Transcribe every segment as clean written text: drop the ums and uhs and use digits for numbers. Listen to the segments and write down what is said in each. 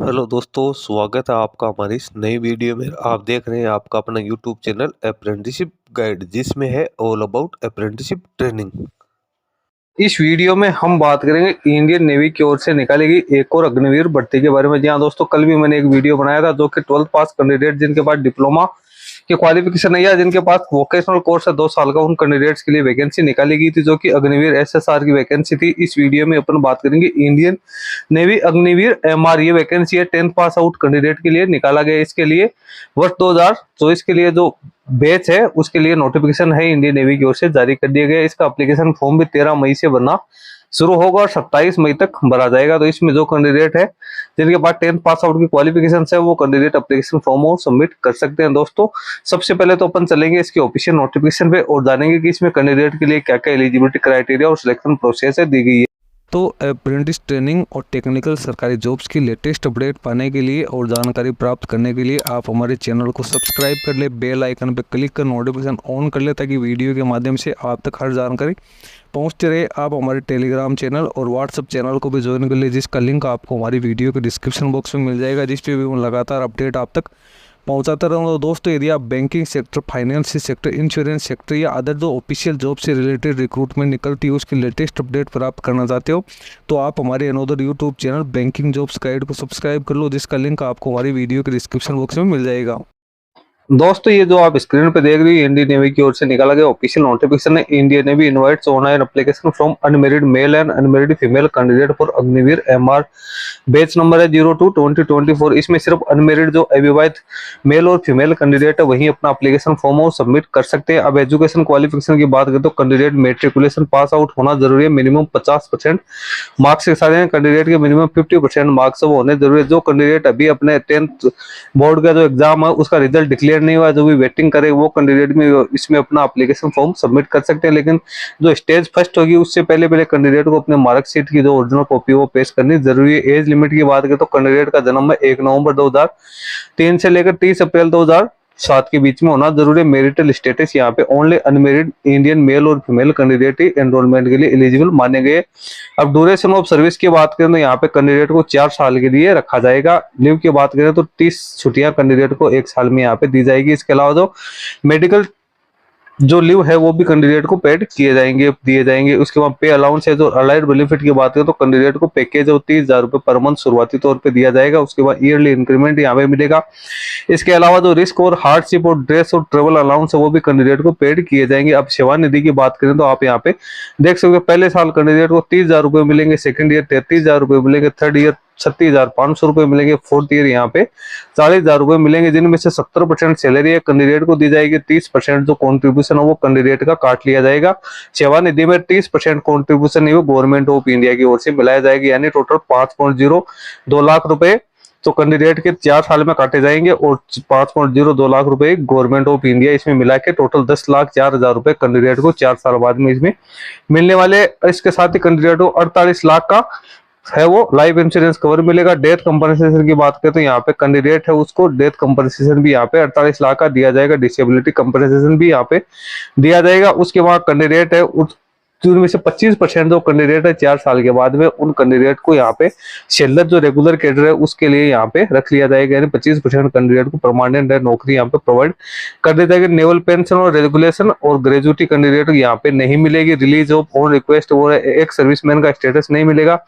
Hello दोस्तों, स्वागत है आपका हमारी इस नई वीडियो में। आप देख रहे हैं आपका अपना यूट्यूब चैनल अप्रेंटिसशिप गाइड, जिसमें है ऑल अबाउट अप्रेंटिसशिप ट्रेनिंग। इस वीडियो में हम बात करेंगे इंडियन नेवी की ओर से निकाली गई एक और अग्निवीर भर्ती के बारे में। जी हाँ दोस्तों, कल भी मैंने एक वीडियो बनाया था जो कि 12th पास कैंडिडेट जिनके पास डिप्लोमा की क्वालिफिकेशन है या जिनके पास वोकेशनल कोर्स है 2 साल का, उन कैंडिडेट्स के लिए वैकेंसी निकाली गई थी जो कि अग्निवीर एसएसआर की वैकेंसी थी। इस वीडियो में अपन बात करेंगे इंडियन नेवी अग्निवीर एमआर। ये वैकेंसी है 10th पास आउट कैंडिडेट के लिए निकाला गया। इसके लिए वर्ष 2024 के लिए जो बैच है उसके लिए नोटिफिकेशन है इंडियन नेवी की ओर से जारी कर दिया गया। इसका एप्लीकेशन फॉर्म भी 13 मई से भरना शुरू होगा और 27 मई तक भरा जाएगा। तो इसमें जो कैंडिडेट है जिनके पास 10th पास आउट की क्वालिफिकेशन है वो कैंडिडेट एप्लीकेशन फॉर्म को सबमिट कर सकते हैं। दोस्तों, सबसे पहले तो अपन चलेंगे इसके ऑफिशियल नोटिफिकेशन पे और जानेंगे कि इसमें कैंडिडेट के लिए क्या क्या एलिजिबिलिटी क्राइटेरिया और सिलेक्शन प्रोसेस है दी गई है। तो अप्रेंटिस ट्रेनिंग और टेक्निकल सरकारी जॉब्स की लेटेस्ट अपडेट पाने के लिए और जानकारी प्राप्त करने के लिए आप हमारे चैनल को सब्सक्राइब कर ले, बेल आइकन पर क्लिक कर नोटिफिकेशन ऑन कर ले ताकि वीडियो के माध्यम से आप तक हर जानकारी पहुंचते रहे। आप हमारे टेलीग्राम चैनल और व्हाट्सएप चैनल को भी ज्वाइन कर ले, जिसका लिंक आपको हमारी वीडियो के डिस्क्रिप्शन बॉक्स में मिल जाएगा, जिस पे भी मैं लगातार अपडेट आप तक पहुंचाता रहूँगा। दोस्तों, यदि आप banking sector, finance sector, insurance sector या अदर जो ऑफिशियल जॉब से रिलेटेड रिक्रूटमेंट निकलती है उसकी लेटेस्ट अपडेट प्राप्त करना चाहते हो तो आप हमारे another YouTube channel banking jobs guide को सब्सक्राइब कर लो, जिसका लिंक आपको हमारी वीडियो के डिस्क्रिप्शन बॉक्स में मिल जाएगा। दोस्तों, ये जो आप स्क्रीन पे देख रही है इंडियन नेवी की ओर से निकाला गया ऑफिशियल नोटिफिकेशन है। Indian navy invites online application from unmarried male and unmarried female candidate for Agniveer MR. Batch number है 02-2024। इसमें सिर्फ अनमेरिड जो अविवाहित मेल और फीमेल कैंडिडेट है वही अपना एप्लीकेशन फॉर्म और सबमिट कर सकते हैं। अब एजुकेशन क्वालिफिकेशन की बात करें तो कैंडिडेट मेट्रिकुलेशन पास आउट होना जरूरी है। मिनिमम 50% मार्क्स के साथ कैंडिडेट के मिनिमम 50% मार्क्स होने जरूरी है। जो कैंडिडेट अभी अपने 10th बोर्ड का जो एग्जाम है उसका रिजल्ट डिक्लेयर नहीं हुआ, जो भी वेटिंग करे वो कैंडिडेट में इसमें अपना एप्लीकेशन फॉर्म सबमिट कर सकते हैं। लेकिन जो स्टेज फर्स्ट होगी उससे पहले कैंडिडेट को अपने मार्कशीट की जो ओरिजिनल कॉपी वो पेश करनी जरूरी है। एज लिमिट की बात करें तो कैंडिडेट का जन्म है 1 नवंबर 2003 से लेकर 30 अप्रैल 2007 के बीच में होना जरूरी है। मैरिटल स्टेटस यहाँ पे ओनली अनमेरिड इंडियन मेल और फीमेल कैंडिडेट ही एनरोलमेंट के लिए एलिजिबल माने गए। अब ड्यूरेशन ऑफ सर्विस की बात करें तो यहाँ पे कैंडिडेट को 4 साल के लिए रखा जाएगा। लीव की बात करें तो 30 छुट्टियां कैंडिडेट को 1 साल में यहाँ पे दी जाएगी। इसके अलावा जो मेडिकल जो लीव है वो भी कैंडिडेट को पेड किए जाएंगे, दिए जाएंगे। उसके बाद पे अलाउंस है, जो अलाइड बेनिफिट की बात करें तो कैंडिडेट को पैकेज और 30,000 रुपए पर मंथ शुरुआती तौर पे दिया जाएगा। उसके बाद ईयरली इंक्रीमेंट यहाँ पे मिलेगा। इसके अलावा जो रिस्क और हार्डशिप और ड्रेस और ट्रेवल अलाउंस है वो भी कैंडिडेट को पेड किए जाएंगे। अब सेवा निधि की बात करें तो आप यहाँ पे देख सकते हो, पहले साल कैंडिडेट को 30,000 रुपए मिलेंगे, सेकंड ईयर 33,000 रुपए मिलेंगे, थर्ड ईयर 36,500 रुपए मिलेंगे, फोर्थ ईयर यहाँ पे 40,000 रुपए मिलेंगे, जिनमें से 70% सैलरी है कैंडिडेट को दी जाएगी। 30% जो कॉन्ट्रीब्यूशन है वो कैंडिडेट का काट लिया जाएगा। सेवा निधि में 30% कॉन्ट्रीब्यूशन वो गवर्नमेंट ऑफ इंडिया की ओर से मिलाया जाएगा, यानी टोटल 5.02 लाख रुपए तो कैंडिडेट के 4 साल में काटे जाएंगे और 5.02 लाख रुपए गवर्नमेंट ऑफ इंडिया इसमें मिला के टोटल 10,04,000 रुपए कैंडिडेट को 4 साल बाद में इसमें मिलने वाले। इसके साथ ही कैंडिडेट को 48 लाख का है वो लाइफ इंश्योरेंस कवर मिलेगा। डेथ कंपनसेशन की बात करें तो यहाँ पे कैंडिडेट है उसको डेथ कंपनसेशन भी यहाँ पे 48 लाख का दिया जाएगा। डिसेबिलिटी कंपनसेशन भी यहाँ पे दिया जाएगा। उसके बाद कैंडिडेट है उनमें से 25% जो कैंडिडेट है 4 साल के बाद में उन कैंडिडेट को यहाँ पे शेल्डर जो रेगुलर कैडर है उसके लिए यहाँ पे रख लिया जाएगा, यानी 25% कैंडिडेट को परमानेंट नौकरी यहाँ पे प्रोवाइड कर दी जाएगी। नेवल पेंशन और रेगुलेशन और ग्रेजुएटी कैंडिडेट यहाँ पे नहीं मिलेगी। रिलीज ऑफ ऑन रिक्वेस्ट वो एक सर्विसमैन का स्टेटस नहीं मिलेगा।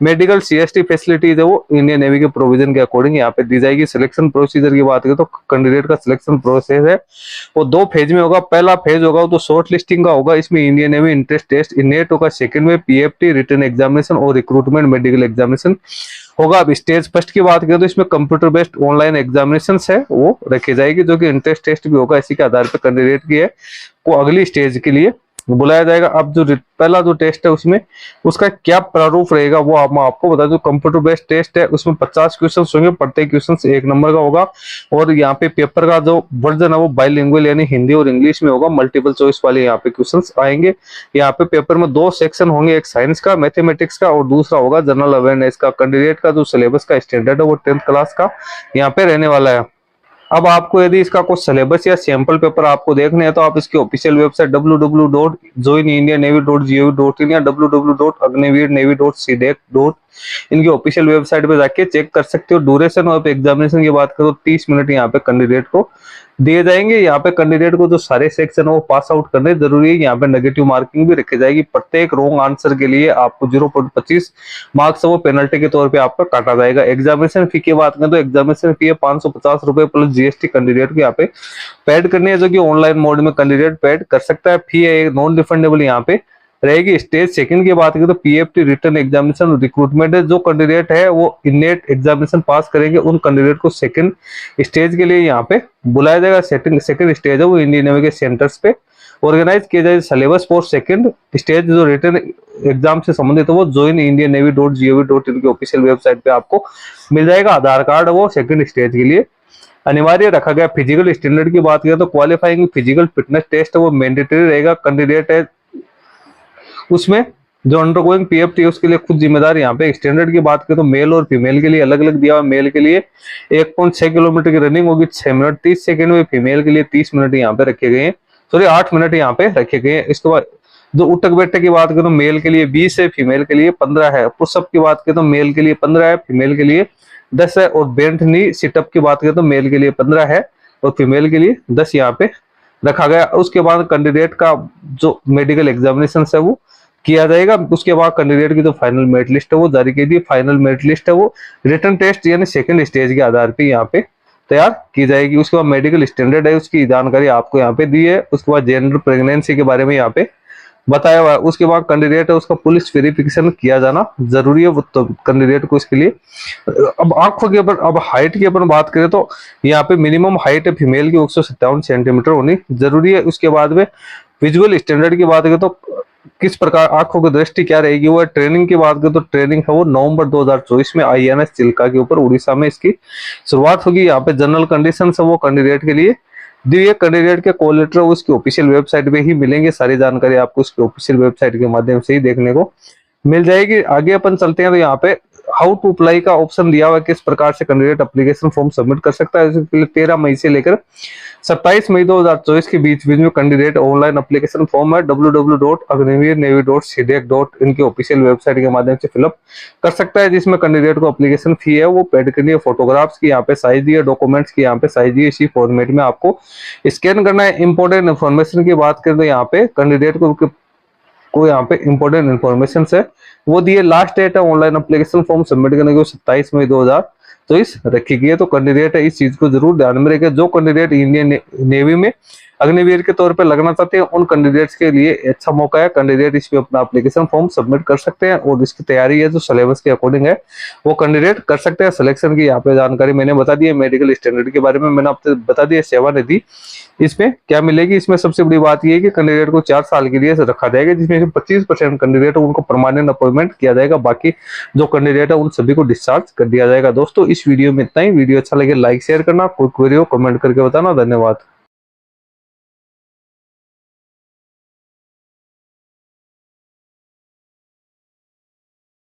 मेडिकल सीएसटी फैसिलिटीज है वो इंडियन नेवी के प्रोविजन के अकॉर्डिंग यहाँ पे दी जाएगी। सिलेक्शन प्रोसीजर की बात करें तो कैंडिडेट का सिलेक्शन प्रोसेस है वो 2 फेज में होगा। पहला फेज होगा तो शॉर्ट लिस्टिंग का होगा, इसमें Indian Navy entrance test NET होगा। सेकंड में पीएफटी रिटन एग्जामिनेशन और रिक्रूटमेंट मेडिकल एग्जामिनेशन होगा। अब स्टेज फर्स्ट की बात करें तो इसमें कंप्यूटर बेस्ड ऑनलाइन एग्जामिनेशन है वो रखी जाएगी, जो कि इंट्रेंस टेस्ट भी होगा। इसी के आधार पर कैंडिडेट की है वो अगली स्टेज के लिए बुलाया जाएगा। अब जो पहला जो टेस्ट है उसमें उसका क्या प्रारूप रहेगा वो मैं आपको बता दूं। कंप्यूटर बेस्ड टेस्ट है, उसमें 50 क्वेश्चन होंगे, प्रत्येक क्वेश्चन 1 नंबर का होगा और यहाँ पे पेपर का जो वर्जन है वो बाइलिंगुअल यानी हिंदी और इंग्लिश में होगा। मल्टीपल चॉइस वाले यहाँ पे क्वेश्चंस आएंगे। यहाँ पे पेपर में 2 सेक्शन होंगे, एक साइंस का मैथमेटिक्स का और दूसरा होगा जनरल अवेयरनेस का। कैंडिडेट का जो सिलेबस का स्टैंडर्ड है वो 10th क्लास का यहाँ पे रहने वाला है। अब आपको यदि इसका कुछ सिलेबस या सैंपल पेपर आपको देखने हैं तो आप इसकी ऑफिशियल वेबसाइट www.joinindiannavy.gov.in या www.agniveernavy.cdec इनकी ऑफिशियल वेबसाइट पे जाके चेक कर सकते हो। ड्यूरेशन ऑफ एग्जामिनेशन की बात करो 30 मिनट यहाँ पे कैंडिडेट को दिए जाएंगे। यहाँ पे कैंडिडेट को जो सारे सेक्शन है वो पास आउट करने जरूरी है। यहाँ पे नेगेटिव मार्किंग भी रखी जाएगी। प्रत्येक रॉन्ग आंसर के लिए आपको 0.25 मार्क्स वो पेनल्टी के तौर पे आपका काटा जाएगा। एग्जामिनेशन फी की बात करें तो एग्जामिनेशन फी है 550 रुपए प्लस जीएसटी कैंडिडेट को यहाँ पे पेड करनी है, जो कि ऑनलाइन मोड में कैंडिडेट पेड कर सकता है। फी है नॉन रिफंडेबल यहाँ पे रहेगी। स्टेज सेकंड की बात करें तो पीएफटी रिटर्न एग्जामिनेशन रिक्रूटमेंट है। जो कैंडिडेट है वो इनेट एग्जामिनेशन पास करेंगे उन कैंडिडेट को सेकंड स्टेज के लिए यहाँ पे बुलाया जाएगा। सेकंड स्टेज है वो इंडियन नेवी के सेंटर्स पे ऑर्गेनाइज किया जाए। सिलेबस फॉर सेकंड स्टेज जो रिटर्न एग्जाम से संबंधित है वो joinindiannavy.gov.in की ऑफिशियल वेबसाइट पे आपको मिल जाएगा। आधार कार्ड वो सेकंड स्टेज के लिए अनिवार्य रखा गया। फिजिकल स्टैंडर्ड की बात करें तो क्वालिफाइंग फिजिकल फिटनेस टेस्ट है वो मैंडेटरी रहेगा। कैंडिडेट है उसमें जो अंडरगोइंग पीएफटी है उसके लिए खुद जिम्मेदार। यहाँ पे स्टैंडर्ड की बात करें तो मेल और फीमेल के लिए अलग अलग दिया हुआ। मेल के लिए 1.6 किलोमीटर की रनिंग होगी 6 मिनट 30 सेकंड में। फीमेल के लिए 30 मिनट यहाँ पे रखे गए हैं, सॉरी 8 मिनट यहाँ पे रखे गए हैं। इसके बाद जो उठक बैठक की बात करें तो मेल के लिए 20 है, फीमेल के लिए 15 है। पुशअप की बात करें तो मेल के लिए 15 है, फीमेल के लिए 10 है। और बेंट नी सिटअप की बात करें तो मेल के लिए 15 है और फीमेल के लिए 10 यहाँ पे रखा गया। उसके बाद कैंडिडेट का जो मेडिकल एग्जामिनेशन है वो किया जाएगा। उसके बाद कैंडिडेट की जो फाइनल मेरिट लिस्ट है वो जारी की थी। फाइनल मेरिट लिस्ट है वो रिटर्न टेस्ट यानी सेकंड स्टेज के आधार पे यहाँ पे तैयार की जाएगी। उसके बाद मेडिकल स्टैंडर्ड है उसकी जानकारी आपको यहाँ पे दी है। उसके बाद जेंडर प्रेगनेंसी के बारे में यहाँ पे बताया हुआ है। उसके बाद कैंडिडेट है उसका पुलिस वेरिफिकेशन किया जाना जरूरी है वो तो कैंडिडेट को इसके लिए। अब आंखों के ऊपर अब हाइट की अपन बात करें तो यहाँ पे मिनिमम हाइट है फीमेल की 157 सेंटीमीटर होनी जरूरी है। उसके बाद में विजुअल स्टैंडर्ड की बात करें तो किस प्रकार आंखों की दृष्टि क्या रहेगी वो। ट्रेनिंग की बात करें तो ट्रेनिंग है वो नवंबर 2024 में आईएनएस चिल्का के ऊपर उड़ीसा में इसकी शुरुआत होगी। यहाँ पे जनरल कंडीशन है वो कैंडिडेट के लिए दिए। कैंडिडेट के कॉल लेटर उसकी ऑफिशियल वेबसाइट पे ही मिलेंगे। सारी जानकारी आपको उसकी ऑफिशियल वेबसाइट के माध्यम से ही देखने को मिल जाएगी। आगे अपन चलते हैं तो यहाँ पे हाउ टू अप्लाई का ऑप्शन दिया हुआ है, किस प्रकार से कैंडिडेट एप्लीकेशन फॉर्म सबमिट कर सकता है। इसके लिए 13 मई से लेकर 27 मई 2024 के बीच में कैंडिडेट ऑनलाइन एप्लीकेशन फॉर्म है www.agnivirnavy.cdec.in की ऑफिशियल वेबसाइट के माध्यम से फिलअप कर सकता है, जिसमें कैंडिडेट को एप्लीकेशन फी है वो पेड करनी है। फोटोग्राफ्स की यहाँ पे साइज दी है, डॉक्यूमेंट्स की यहाँ पे साइज दी है, इसी फॉर्मेट में आपको स्कैन करना है। इंपॉर्टेंट इन्फॉर्मेशन की बात करें तो यहाँ पे कैंडिडेट को यहाँ पे इंपॉर्टेंट इन्फॉर्मेशन है वो दिए। लास्ट डेट है ऑनलाइन एप्लीकेशन फॉर्म सबमिट करने की 27 मई 2023 रखी गई है। तो कैंडिडेट है इस चीज को जरूर ध्यान में रखें। जो कैंडिडेट इंडियन नेवी में अग्निवीर के तौर पे लगना चाहते हैं उन कैंडिडेट्स के लिए अच्छा मौका है। कैंडिडेट इसमें अपना एप्लीकेशन फॉर्म सबमिट कर सकते हैं और इसकी तैयारी है जो सिलेबस के अकॉर्डिंग है वो कैंडिडेट कर सकते हैं। सिलेक्शन की यहाँ पे जानकारी मैंने बता दी है। मेडिकल स्टैंडर्ड के बारे में मैंने आपको बता दिया। सेवा निधि इसमें क्या मिलेगी, इसमें सबसे बड़ी बात यह है कि कैंडिडेट को 4 साल के लिए रखा जाएगा, जिसमें 25% कैंडिडेट उनको परमानेंट अपॉइंटमेंट किया जाएगा। बाकी जो कैंडिडेट है उन सभी को डिस्चार्ज कर दिया जाएगा। दोस्तों इस वीडियो में इतना ही। वीडियो अच्छा लगे लाइक शेयर करना, कोई क्वेरी हो कमेंट करके बताना। धन्यवाद।